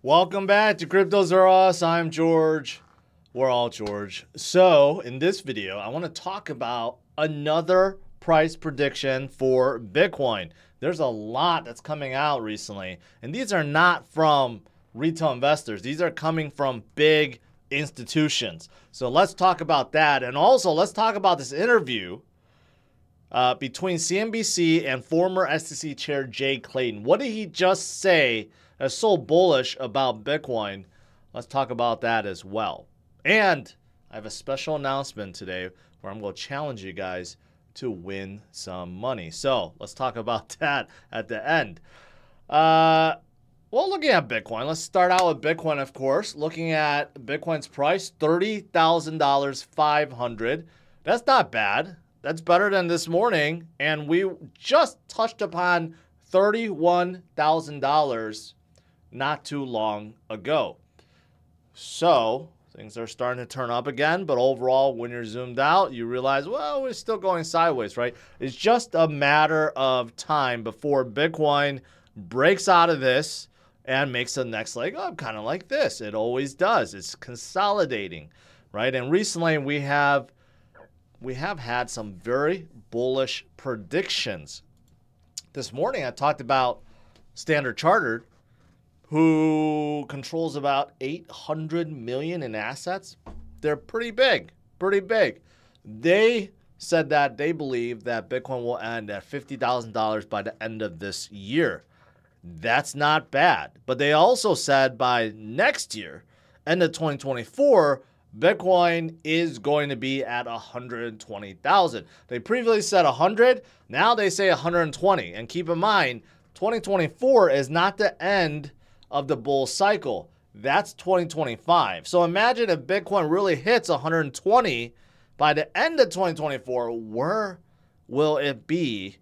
Welcome back to CryptosRus. I'm George. We're all George. So in this video, I want to talk about another price prediction for Bitcoin. There's a lot that's coming out recently, and these are not from retail investors. These are coming from big institutions. So let's talk about that. And also let's talk about this interview between CNBC and former SEC Chair Jay Clayton. What did he just say that's so bullish about Bitcoin? Let's talk about that as well. And I have a special announcement today where I'm going to challenge you guys to win some money. So let's talk about that at the end. Well, looking at Bitcoin, let's start out with Bitcoin, of course. Looking at Bitcoin's price, $30,000, 500. That's not bad. That's better than this morning. And we just touched upon $31,000 not too long ago. So things are starting to turn up again, but overall, when you're zoomed out, you realize, well, we're still going sideways, right? It's just a matter of time before Bitcoin breaks out of this and makes the next leg up, kind of like this. It always does. It's consolidating, right? And recently we have had some very bullish predictions. This morning I talked about Standard Chartered, who controls about 800 million in assets. They're pretty big, pretty big. They said that they believe that Bitcoin will end at $50,000 by the end of this year. That's not bad. But they also said by next year, end of 2024, Bitcoin is going to be at 120,000. They previously said 100. Now they say 120. And keep in mind, 2024 is not the end of the bull cycle. That's 2025. So imagine if Bitcoin really hits 120 by the end of 2024, where will it be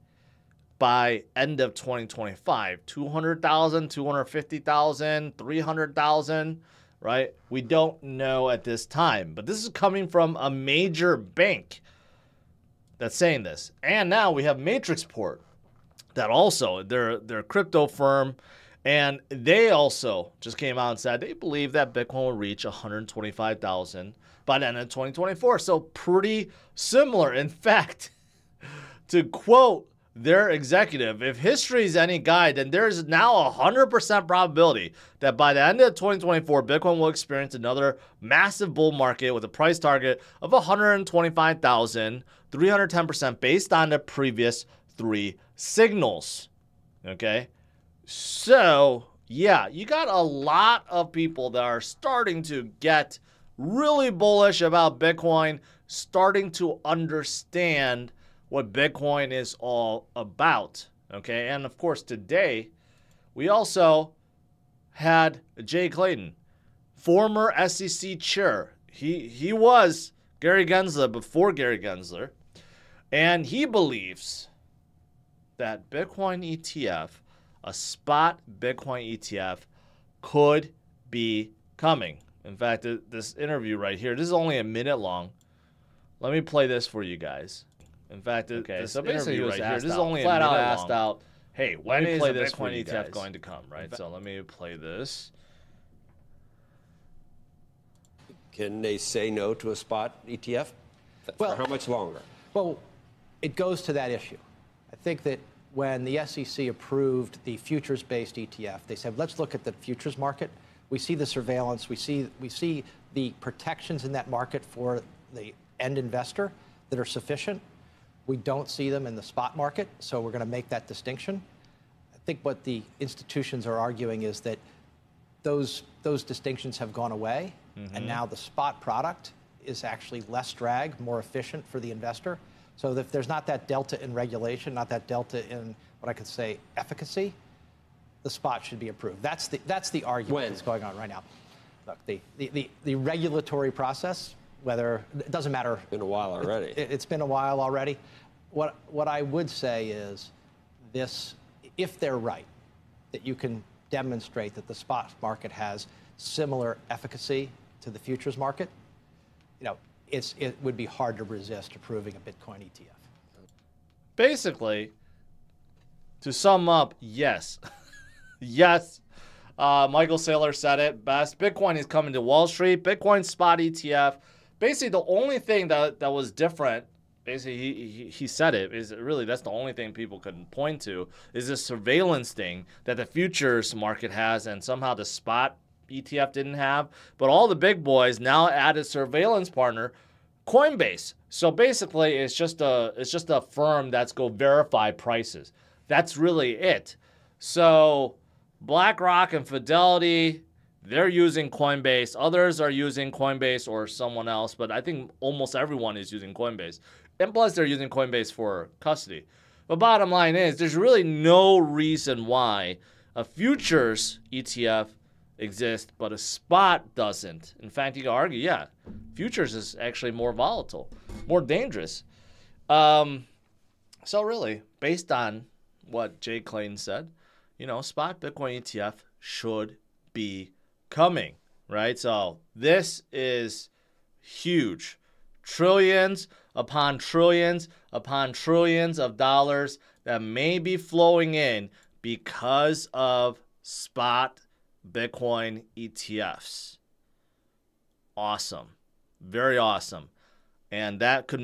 by end of 2025? 200,000, 250,000, 300,000, right? We don't know at this time, but this is coming from a major bank that's saying this. And now we have Matrixport that also, they're a crypto firm, and they also just came out and said they believe that Bitcoin will reach 125,000 by the end of 2024. So pretty similar. In fact, to quote their executive, if history is any guide, then there's now a 100% probability that by the end of 2024, Bitcoin will experience another massive bull market with a price target of 125,000, 310% based on the previous three signals. Okay? So, yeah, you got a lot of people that are starting to get really bullish about Bitcoin, starting to understand what Bitcoin is all about, okay? And, of course, today, we also had Jay Clayton, former SEC chair. He was Gary Gensler before Gary Gensler, and he believes that Bitcoin ETF, a spot Bitcoin ETF, could be coming. In fact, this interview right here, this is only a minute long. Let me play this for you guys. In fact, okay, so basically right here, this is only flat out asked out, hey, when is the Bitcoin ETF going to come, right? So let me play this. Can they say no to a spot ETF? Well, for how much longer? Well, it goes to that issue. I think that when the SEC approved the futures-based ETF, they said, let's look at the futures market. We see the surveillance. We see the protections in that market for the end investor that are sufficient. We don't see them in the spot market, so we're going to make that distinction. I think what the institutions are arguing is that those distinctions have gone away, and now the spot product is actually less drag, more efficient for the investor. So if there's not that delta in regulation, not that delta in what I could say efficacy, the spot should be approved. That's the argument that's going on right now. Look, the regulatory process, whether it doesn't matter. Been a while already. It's been a while already. What I would say is this: if they're right, that you can demonstrate that the spot market has similar efficacy to the futures market, you know, it would be hard to resist approving a Bitcoin ETF. Basically, to sum up, yes. Yes, Michael Saylor said it best. Bitcoin is coming to Wall Street. Bitcoin Spot ETF. Basically, the only thing that was different, basically he said it, is really that's the only thing people can point to, is this surveillance thing that the futures market has and somehow the spot ETF didn't have. But all the big boys now added surveillance partner, Coinbase. So basically, it's just a firm that's go verify prices. That's really it. So BlackRock and Fidelity, they're using Coinbase. Others are using Coinbase or someone else, but I think almost everyone is using Coinbase. And plus, they're using Coinbase for custody. But bottom line is, there's really no reason why a futures ETF exists, but a spot doesn't. In fact, you can argue, yeah, futures is actually more volatile, more dangerous. So really, based on what Jay Clayton said, spot Bitcoin ETF should be coming, right? So this is huge. Trillions upon trillions upon trillions of dollars that may be flowing in because of spot Bitcoin ETFs. Awesome. Very awesome. And that could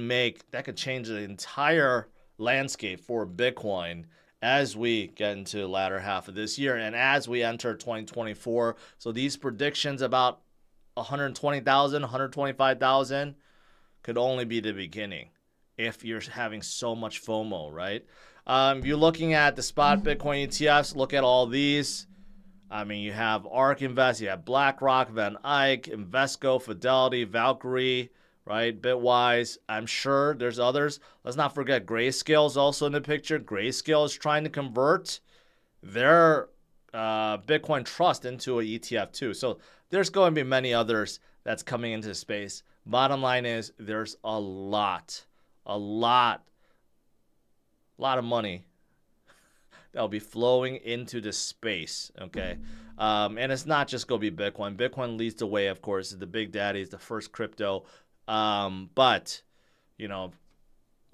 change the entire landscape for Bitcoin as we get into the latter half of this year and as we enter 2024. So these predictions about 120,000, 125,000 could only be the beginning if you're having so much FOMO, right? If you're looking at the spot Bitcoin ETFs, look at all these. I mean, you have ARK Invest, you have BlackRock, Van Eyck, Invesco, Fidelity, Valkyrie, right? Bitwise. I'm sure there's others. Let's not forget Grayscale is also in the picture. Grayscale is trying to convert their Bitcoin Trust into an ETF too. So there's going to be many others that's coming into the space. Bottom line is there's a lot of money that'll be flowing into the space, okay? And it's not just going to be Bitcoin. Bitcoin leads the way, of course. The big daddy is the first crypto. But,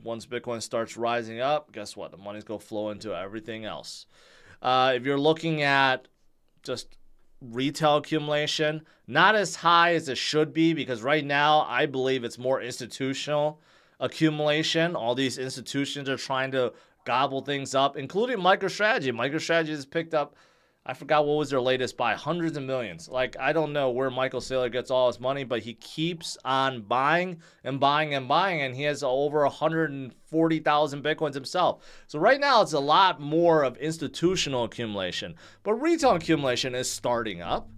once Bitcoin starts rising up, guess what? The money's going to flow into everything else. If you're looking at just retail accumulation, not as high as it should be, because right now I believe it's more institutional accumulation. All these institutions are trying to gobble things up, including MicroStrategy. MicroStrategy has picked up, I forgot what was their latest buy, hundreds of millions. Like, I don't know where Michael Saylor gets all his money, but he keeps on buying and buying and buying, and he has over 140,000 Bitcoins himself. So right now, it's a lot more of institutional accumulation. But retail accumulation is starting up,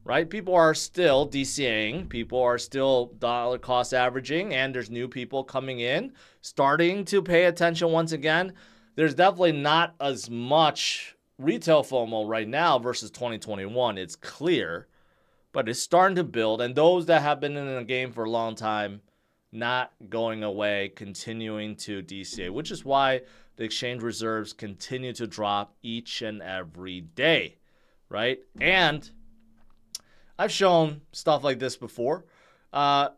right? People are still DCAing. People are still dollar cost averaging, and there's new people coming in, starting to pay attention once again. There's definitely not as much retail FOMO right now versus 2021. It's clear, but it's starting to build. And those that have been in the game for a long time, not going away, continuing to DCA, which is why the exchange reserves continue to drop each and every day, right? And I've shown stuff like this before. Despite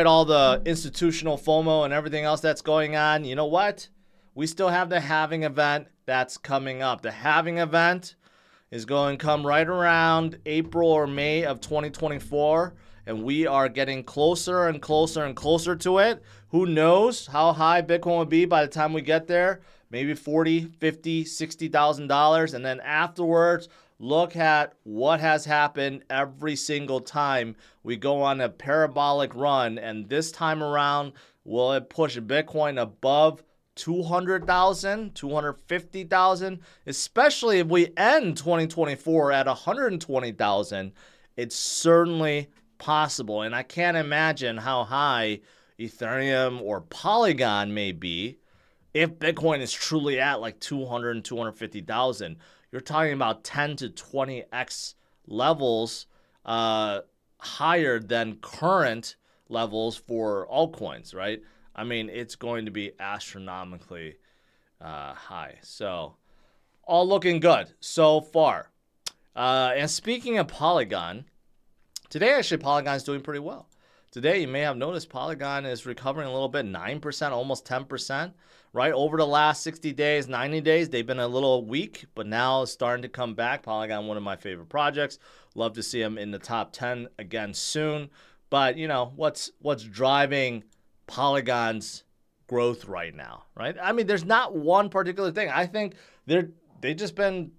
all the institutional FOMO and everything else that's going on, you know what? We still have the halving event that's coming up. The halving event is going to come right around April or May of 2024, and we are getting closer and closer and closer to it. Who knows how high Bitcoin will be by the time we get there? Maybe $40,000, $50,000, $60,000, and then afterwards, look at what has happened every single time we go on a parabolic run, and this time around, will it push Bitcoin above 200,000, 250,000, especially if we end 2024 at 120,000. It's certainly possible, and I can't imagine how high Ethereum or Polygon may be if Bitcoin is truly at like 200 and 250,000. You're talking about 10 to 20x levels higher than current levels for altcoins, right? I mean, it's going to be astronomically high. So, all looking good so far. And speaking of Polygon, today actually Polygon is doing pretty well. today you may have noticed Polygon is recovering a little bit, 9%, almost 10%, right? Over the last 60 days, 90 days, they've been a little weak, but now it's starting to come back. Polygon, one of my favorite projects. Love to see them in the top 10 again soon. But, you know, what's driving Polygon's growth right now, right? I mean, there's not one particular thing. I think they've just been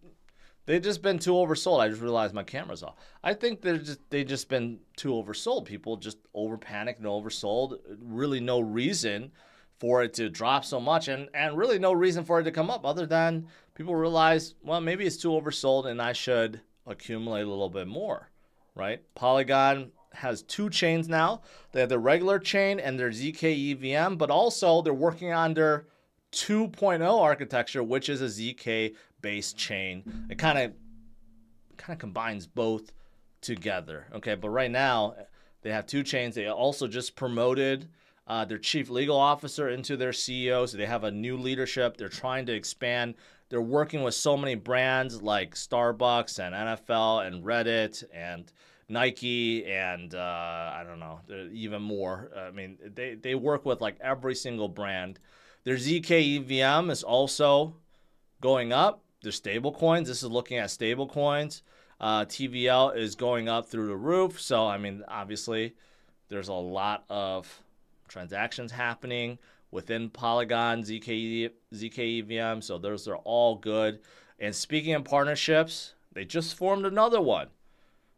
too oversold. I just realized my camera's off. I think they've just been too oversold. People just over panicked and oversold. Really no reason for it to drop so much, and really no reason for it to come up other than people realize, well, maybe it's too oversold and I should accumulate a little bit more, right? Polygon has two chains now. They have the regular chain and their ZK EVM, but also they're working on their 2.0 architecture, which is a ZK based chain. It kind of combines both together. Okay, but right now they have two chains. They also just promoted their chief legal officer into their CEO, so they have a new leadership. They're trying to expand. They're working with so many brands like Starbucks and NFL and Reddit and Nike and I don't know, even more. I mean, they work with like every single brand. Their ZK EVM is also going up. Their stable coins, this is looking at stable coins. TVL is going up through the roof. So, I mean, obviously, there's a lot of transactions happening within Polygon, ZK EVM. So those are all good. And speaking of partnerships, they just formed another one.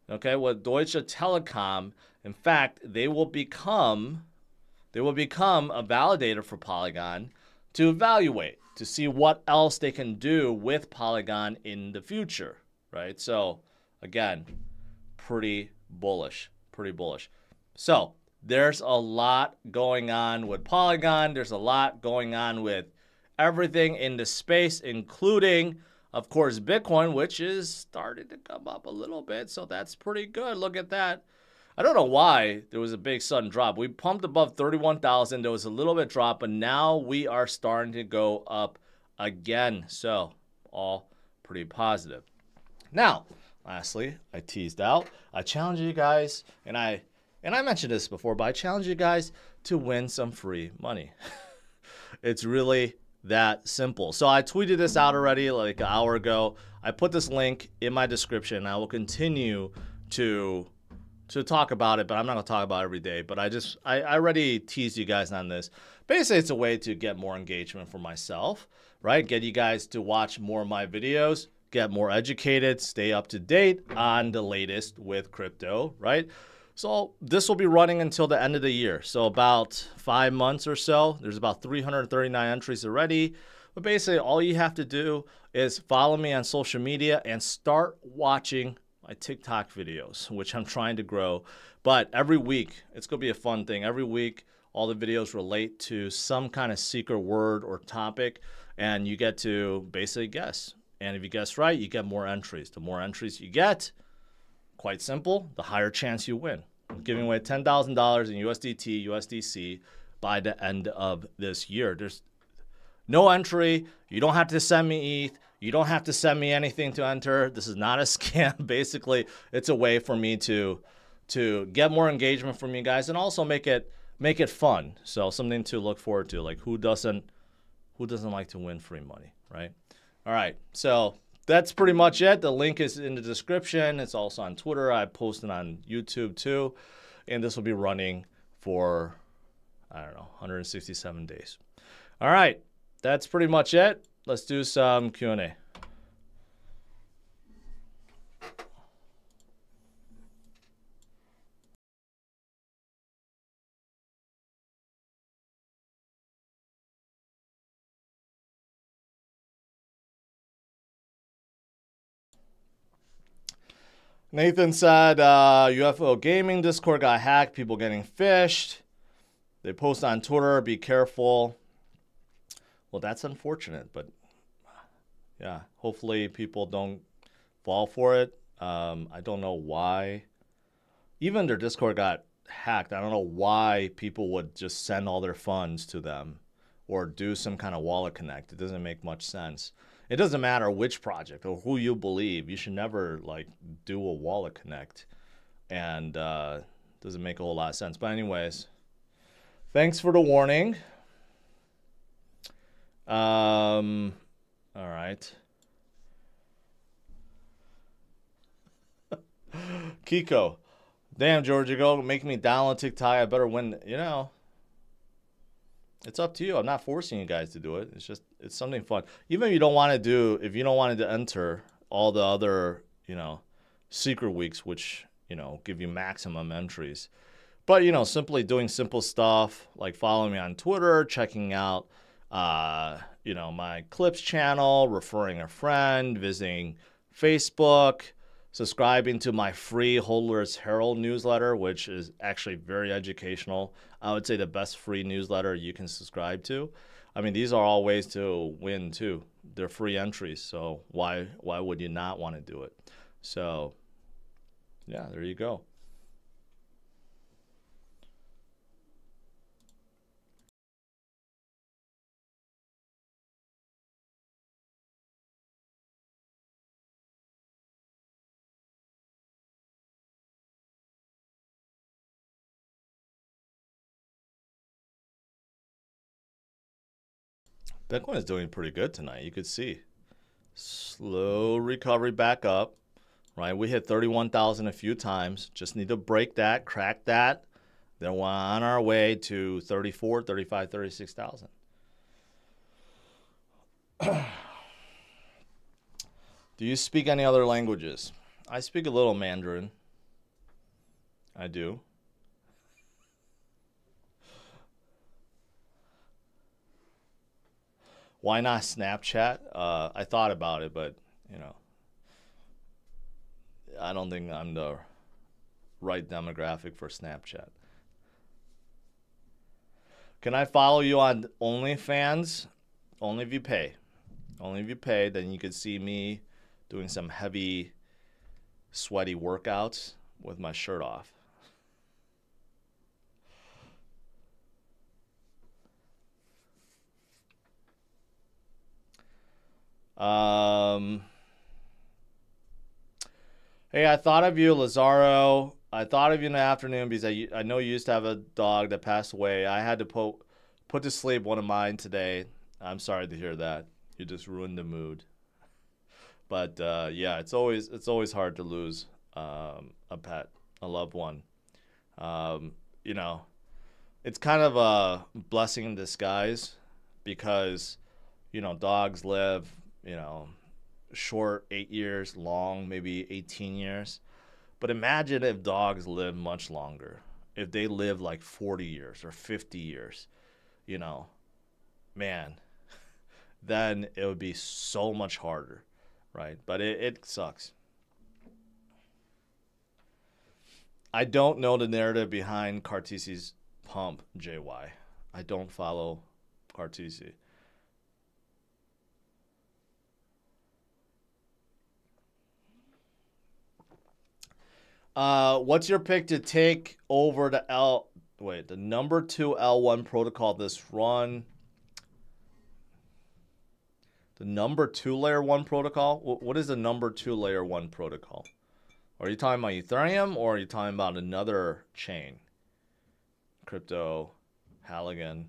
Okay, with Deutsche Telekom. In fact, they will become a validator for Polygon to evaluate, to see what else they can do with Polygon in the future, right? So, again, pretty bullish. So, there's a lot going on with Polygon. There's a lot going on with everything in the space, including, of course, Bitcoin, which is starting to come up a little bit. So that's pretty good. Look at that. I don't know why there was a big sudden drop. We pumped above 31,000. There was a little bit drop, but now we are starting to go up again. So all pretty positive. Now, lastly, I teased out. I challenge you guys, and I mentioned this before, but I challenge you guys to win some free money. It's really that simple. So I tweeted this out already like an hour ago. I put this link in my description. I will continue to talk about it, but I'm not going to talk about it every day. But I already teased you guys on this. Basically, it's a way to get more engagement for myself, right? Get you guys to watch more of my videos, get more educated, stay up to date on the latest with crypto, right? So this will be running until the end of the year. So about 5 months or so. There's about 339 entries already. But basically, all you have to do is follow me on social media and start watching my TikTok videos, which I'm trying to grow. But every week, it's going to be a fun thing. Every week, all the videos relate to some kind of secret word or topic, and you get to basically guess. And if you guess right, you get more entries. The more entries you get, quite simple, the higher chance you win. I'm giving away $10,000 in USDT, USDC by the end of this year. There's no entry. You don't have to send me ETH. You don't have to send me anything to enter. This is not a scam. Basically, it's a way for me to get more engagement from you guys and also make it fun. So something to look forward to. Like who doesn't like to win free money, right? All right. So that's pretty much it. The link is in the description. It's also on Twitter. I posted on YouTube too. And this will be running for, I don't know, 167 days. All right. That's pretty much it. Let's do some Q&A. Nathan said, UFO Gaming Discord got hacked, people getting phished. They post on Twitter, be careful. Well, that's unfortunate, but yeah, hopefully people don't fall for it. I don't know why. Even their Discord got hacked. I don't know why people would just send all their funds to them or do some kind of wallet connect. It doesn't make much sense. It doesn't matter which project or who you believe. You should never like do a wallet connect and doesn't make a whole lot of sense. But anyways, thanks for the warning. All right. Kiko. Damn, George, you're going to make me download TikTok. I better win. You know, it's up to you. I'm not forcing you guys to do it. It's just, it's something fun. Even if you don't want to do, if you don't want to enter all the other, you know, secret weeks, which, you know, give you maximum entries. But, you know, simply doing simple stuff like following me on Twitter, checking out, you know, my clips channel, referring a friend, visiting Facebook, subscribing to my free Hodler's Herald newsletter, which is actually very educational. I would say the best free newsletter you can subscribe to. I mean, these are all ways to win too. They're free entries, so why would you not want to do it? So, yeah, there you go. Bitcoin is doing pretty good tonight. You could see slow recovery back up, right? We hit 31,000 a few times. Just need to break that, crack that. Then we're on our way to 34, 35, 36,000. Do you speak any other languages? I speak a little Mandarin. I do. Why not Snapchat? I thought about it, but, you know, I don't think I'm the right demographic for Snapchat. Can I follow you on OnlyFans? Only if you pay. Only if you pay, then you could see me doing some heavy, sweaty workouts with my shirt off. Hey, I thought of you, Lazaro. I thought of you in the afternoon because I know you used to have a dog that passed away. I had to put to sleep one of mine today. I'm sorry to hear that. You just ruined the mood. But yeah, it's always hard to lose a pet, a loved one. You know, it's kind of a blessing in disguise because, you know, dogs live, you know, short 8 years, long maybe 18 years. But imagine if dogs live much longer. If they live like 40 years or 50 years, you know, man, then it would be so much harder, right? But it sucks. I don't know the narrative behind Cartesi's pump, JY. I don't follow Cartesi. What's your pick to take over the number 2 L1 protocol this run? The number 2 layer 1 protocol? What is the number 2 layer 1 protocol? Are you talking about Ethereum or are you talking about another chain? Crypto, Halving.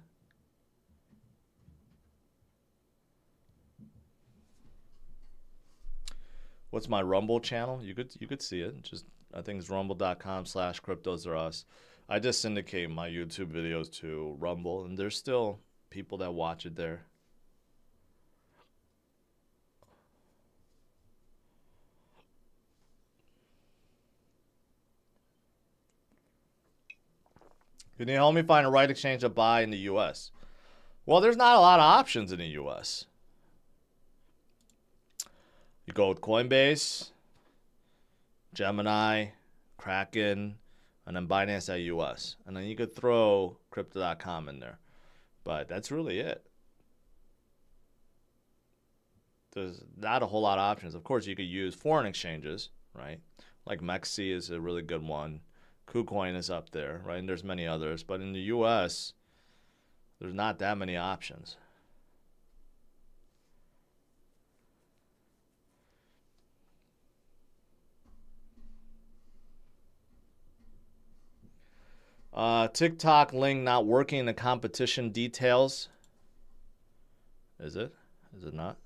What's my Rumble channel? You could see it. Just I think it's rumble.com/CryptosRus. I just syndicate my YouTube videos to Rumble, and there's still people that watch it there. Can you help me find a right exchange to buy in the U.S.? Well, there's not a lot of options in the U.S. You go with Coinbase, Gemini, Kraken, and then Binance.US. And then you could throw Crypto.com in there. But that's really it. There's not a whole lot of options. Of course, you could use foreign exchanges, right? Like Mexi is a really good one. KuCoin is up there, right? And there's many others. But in the U.S., there's not that many options. TikTok link not working in the competition details. Is it? Is it not?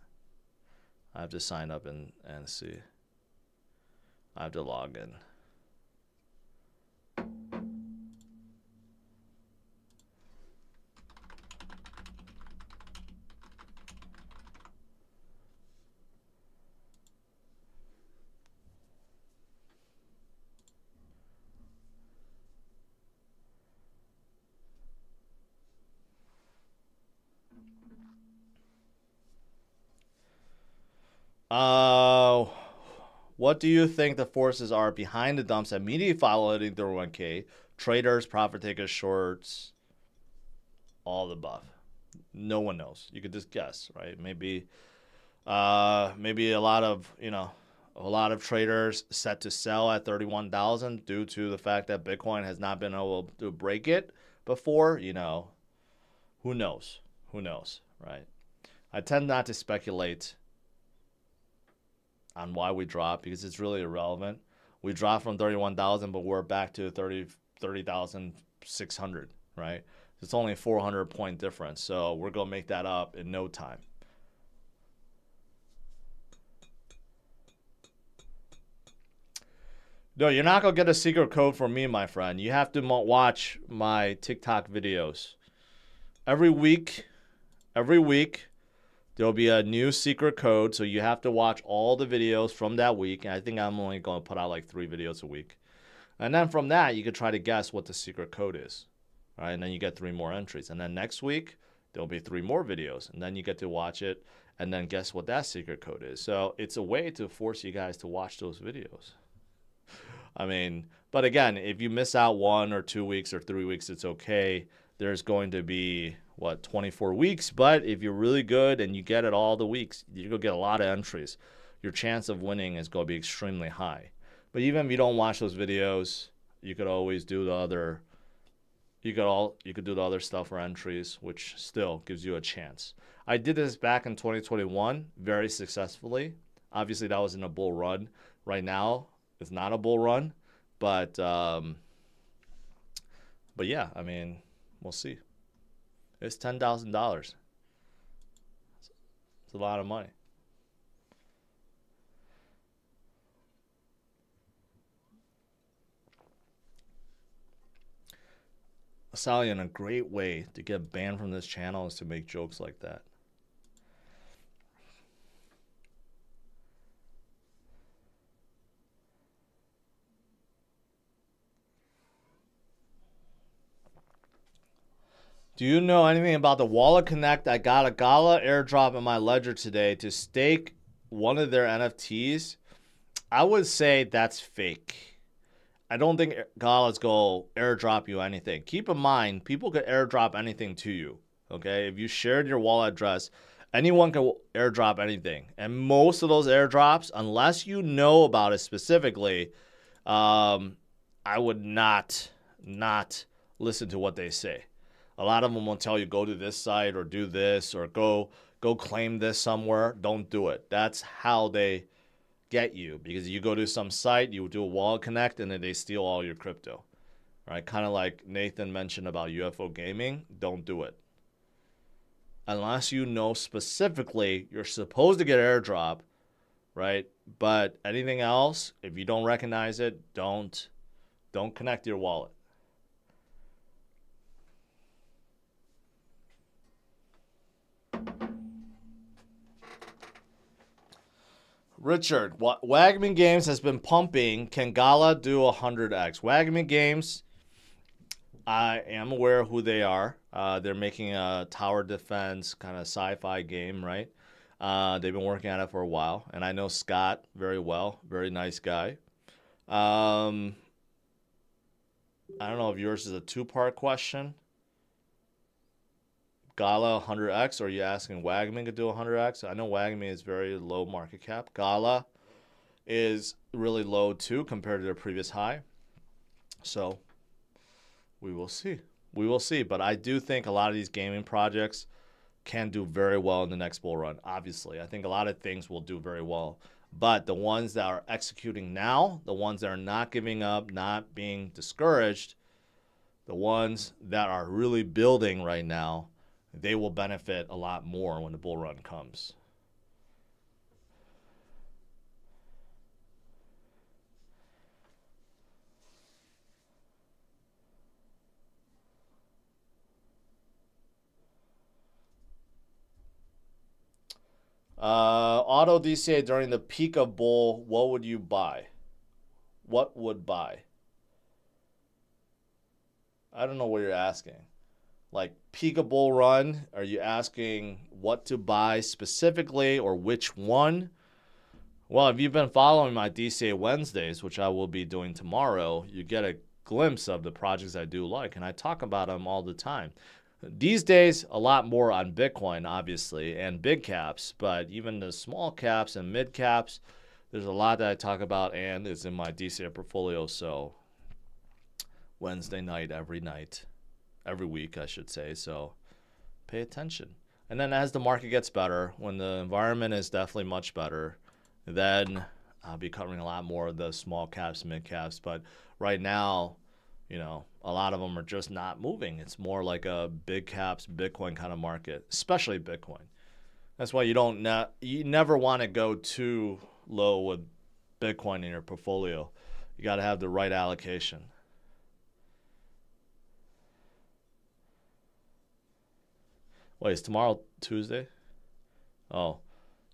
I have to sign up and see. I have to log in. What do you think the forces are behind the dumps immediately following their 1K? Traders, profit takers, shorts, all the above. No one knows. You could just guess, right? Maybe a lot of traders set to sell at 31,000 due to the fact that Bitcoin has not been able to break it before. Who knows? Who knows, right? I tend not to speculate on why we dropped because it's really irrelevant. We dropped from 31,000, but we're back to 30,600, right? It's only a 400-point difference, so we're going to make that up in no time. No, you're not going to get a secret code from me, my friend. You have to watch my TikTok videos. Every week, there'll be a new secret code, so you have to watch all the videos from that week. And I think I'm only going to put out like 3 videos a week. And then from that, you can try to guess what the secret code is. All right, and then you get 3 more entries. And then next week, there'll be 3 more videos. And then you get to watch it and then guess what that secret code is. So it's a way to force you guys to watch those videos. I mean, but again, if you miss out 1 or 2 weeks or 3 weeks, it's okay. There's going to be, 24 weeks. But if you're really good and you get it all the weeks, you're going to get a lot of entries. Your chance of winning is going to be extremely high. But even if you don't watch those videos, you could always do the other. You could do the other stuff for entries, which still gives you a chance. I did this back in 2021 very successfully. Obviously, that was in a bull run. Right now, it's not a bull run, but yeah, I mean, we'll see. It's $10,000. It's a lot of money. Salian, a great way to get banned from this channel is to make jokes like that. Do you know anything about the Wallet Connect? I got a Gala airdrop in my ledger today to stake one of their NFTs. I would say that's fake. I don't think Gala's going to airdrop you anything. Keep in mind, people could airdrop anything to you. Okay, if you shared your wallet address, anyone can airdrop anything. And most of those airdrops, unless you know about it specifically, I would not listen to what they say. A lot of them will tell you, go to this site or do this or go claim this somewhere. Don't do it. That's how they get you, because you go to some site, you do a Wallet Connect, and then they steal all your crypto. Right? Kind of like Nathan mentioned about UFO gaming. Don't do it. Unless you know specifically you're supposed to get airdrop, right? But anything else, if you don't recognize it, don't connect your wallet. Richard, Wagman Games has been pumping. Can Gala do 100x? Wagman Games, I am aware of who they are. They're making a tower defense kind of sci-fi game, right? They've been working on it for a while. And I know Scott very well. Very nice guy. I don't know if yours is a 2-part question. Gala 100x, or are you asking Wagman could do 100x? I know Wagman is very low market cap. Gala is really low too compared to their previous high. So we will see. We will see. But I do think a lot of these gaming projects can do very well in the next bull run. Obviously, I think a lot of things will do very well. But the ones that are executing now, the ones that are not giving up, not being discouraged, the ones that are really building right now, they will benefit a lot more when the bull run comes. Auto DCA during the peak of bull, what would you buy? What would buy? I don't know what you're asking. Like peak of bull run, are you asking what to buy specifically or which one? Well, if you've been following my DCA Wednesdays, which I will be doing tomorrow, you get a glimpse of the projects I do like, and I talk about them all the time. These days, a lot more on Bitcoin, obviously, and big caps, but even the small caps and mid caps, there's a lot that I talk about, and it's in my DCA portfolio. So Wednesday night, every week, I should say. So pay attention. And then as the market gets better, when the environment is definitely much better, then I'll be covering a lot more of the small caps, mid caps. But right now, you know, a lot of them are just not moving. It's more like a big caps Bitcoin kind of market, especially Bitcoin. That's why you never want to go too low with Bitcoin in your portfolio. You got to have the right allocation. Wait, is tomorrow Tuesday? Oh,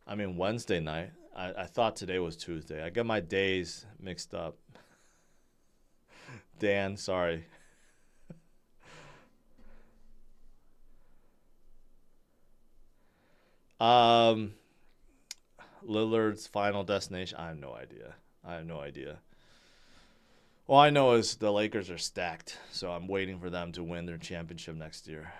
I mean Wednesday night. I thought today was Tuesday. I get my days mixed up. Dan, sorry. Lillard's final destination. I have no idea. All I know is the Lakers are stacked, so I'm waiting for them to win their championship next year.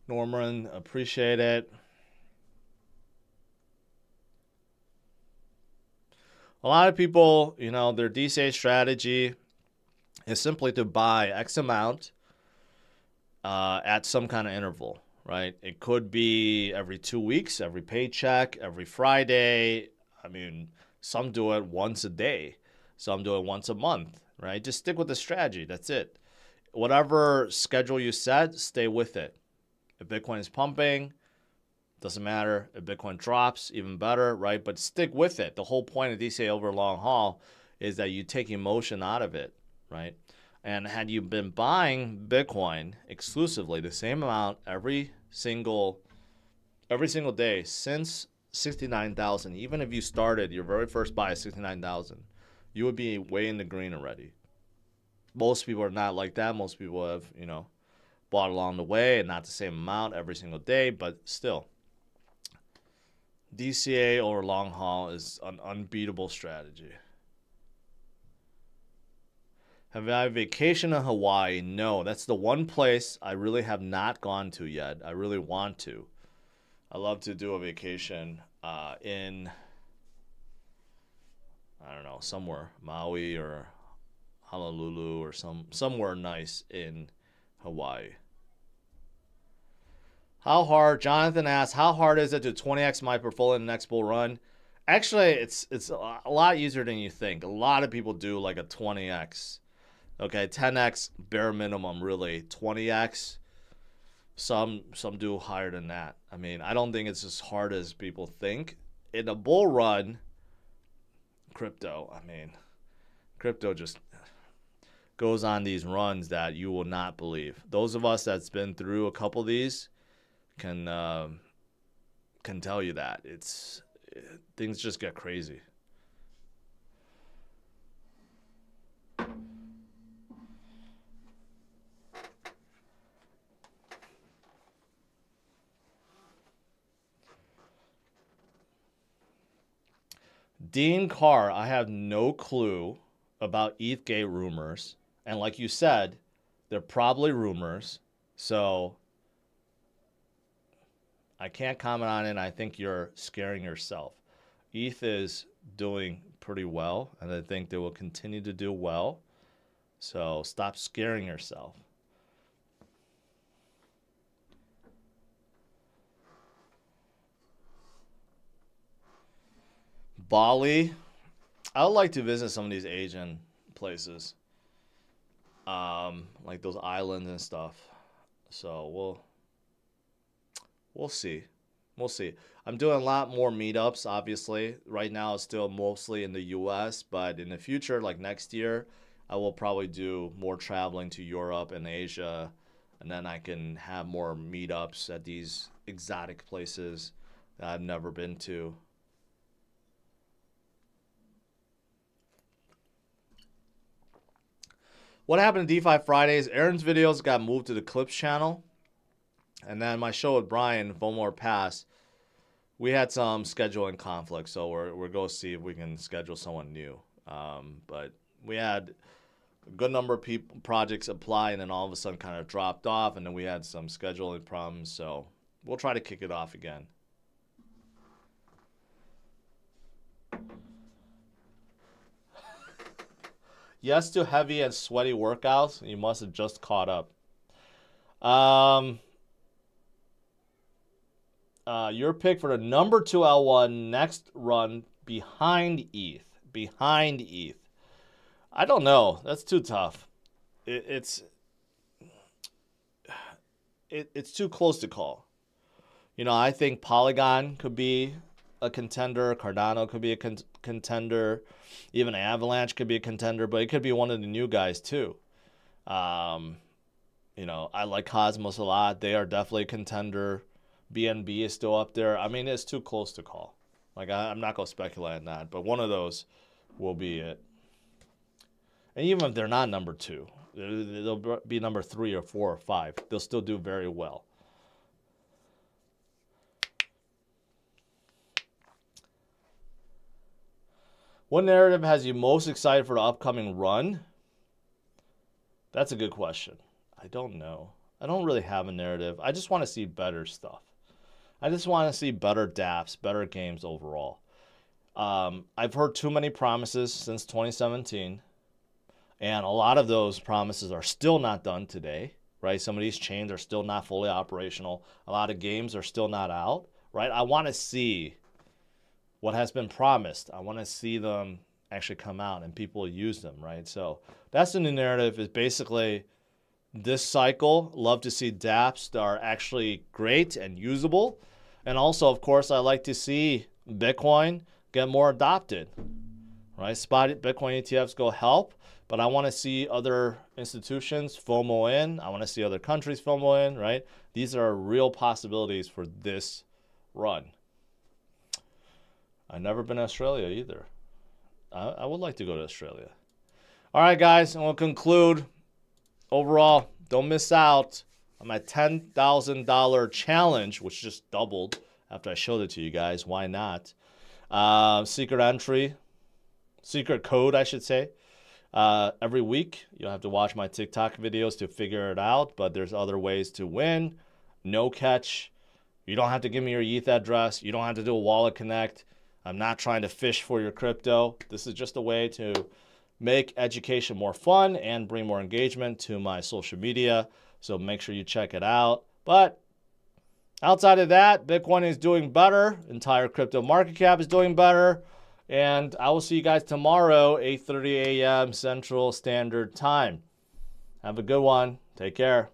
Norman, appreciate it. A lot of people, you know, their DCA strategy is simply to buy X amount at some kind of interval, right? It could be every 2 weeks, every paycheck, every Friday. I mean, some do it once a day. Some do it once a month, right? Just stick with the strategy. That's it. Whatever schedule you set, stay with it. If Bitcoin is pumping, doesn't matter. If Bitcoin drops, even better, right? But stick with it. The whole point of DCA over a long haul is that you take emotion out of it, right? And had you been buying Bitcoin exclusively, the same amount every single day since 69,000, even if you started your very first buy at 69,000, you would be way in the green already. Most people are not like that. Most people have, you know, bought along the way and not the same amount every single day, but still. DCA over long haul is an unbeatable strategy. Have I vacationed in Hawaii? No, that's the one place I really have not gone to yet. I really want to. I love to do a vacation in, I don't know, somewhere, Maui or Honolulu or somewhere nice in Hawaii. How hard, Jonathan asks, how hard is it to 20x my portfolio in the next bull run? Actually, it's a lot easier than you think. A lot of people do like a 20x. Okay, 10x bare minimum, really. 20x, some do higher than that. I mean, I don't think it's as hard as people think. In a bull run, crypto just goes on these runs that you will not believe. Those of us that's been through a couple of these can tell you that things just get crazy. Dean Carr, I have no clue about ETHgate rumors, and like you said, they're probably rumors, so I can't comment on it. I think you're scaring yourself. ETH is doing pretty well, and I think they will continue to do well. So stop scaring yourself. Bali. I would like to visit some of these Asian places, like those islands and stuff. So we'll see. We'll see. I'm doing a lot more meetups, obviously. Right now, it's still mostly in the U.S., but in the future, like next year, I will probably do more traveling to Europe and Asia, and then I can have more meetups at these exotic places that I've never been to. What happened to DeFi Fridays? Aaron's videos got moved to the Clips channel. And then my show with Brian, One More Pass, we had some scheduling conflict. So we're going to see if we can schedule someone new. But we had a good number of projects apply, and then all of a sudden kind of dropped off. And then we had some scheduling problems. So we'll try to kick it off again. Yes to heavy and sweaty workouts. You must have just caught up. Your pick for the number 2 L1 next run behind ETH. Behind ETH. I don't know. That's too tough. It's too close to call. You know, I think Polygon could be a contender. Cardano could be a contender. Even Avalanche could be a contender, but it could be one of the new guys too. You know, I like Cosmos a lot. They are definitely a contender. BNB is still up there. I mean, it's too close to call. Like, I'm not going to speculate on that, but one of those will be it. And even if they're not number 2, they'll be number 3 or 4 or 5. They'll still do very well. What narrative has you most excited for the upcoming run? That's a good question. I don't know. I don't really have a narrative. I just want to see better stuff. I just want to see better dApps, better games overall. I've heard too many promises since 2017, and a lot of those promises are still not done today, right? Some of these chains are still not fully operational. A lot of games are still not out, right? I want to see what has been promised. I want to see them actually come out and people use them, right? So that's the new narrative, is basically this cycle. Love to see dApps that are actually great and usable. And also, of course, I like to see Bitcoin get more adopted, right? Spot Bitcoin ETFs go help, but I want to see other institutions FOMO in. I want to see other countries FOMO in, right? These are real possibilities for this run. I've never been to Australia either. I would like to go to Australia. All right, guys, and we'll conclude. Overall, don't miss out on my $10,000 challenge, which just doubled after I showed it to you guys. Why not? Secret entry, secret code, I should say. Every week, you'll have to watch my TikTok videos to figure it out, but there's other ways to win. No catch. You don't have to give me your ETH address. You don't have to do a wallet connect. I'm not trying to fish for your crypto. This is just a way to make education more fun and bring more engagement to my social media. So make sure you check it out. But outside of that, Bitcoin is doing better. Entire crypto market cap is doing better. And I will see you guys tomorrow, 8:30 a.m. Central Standard Time. Have a good one. Take care.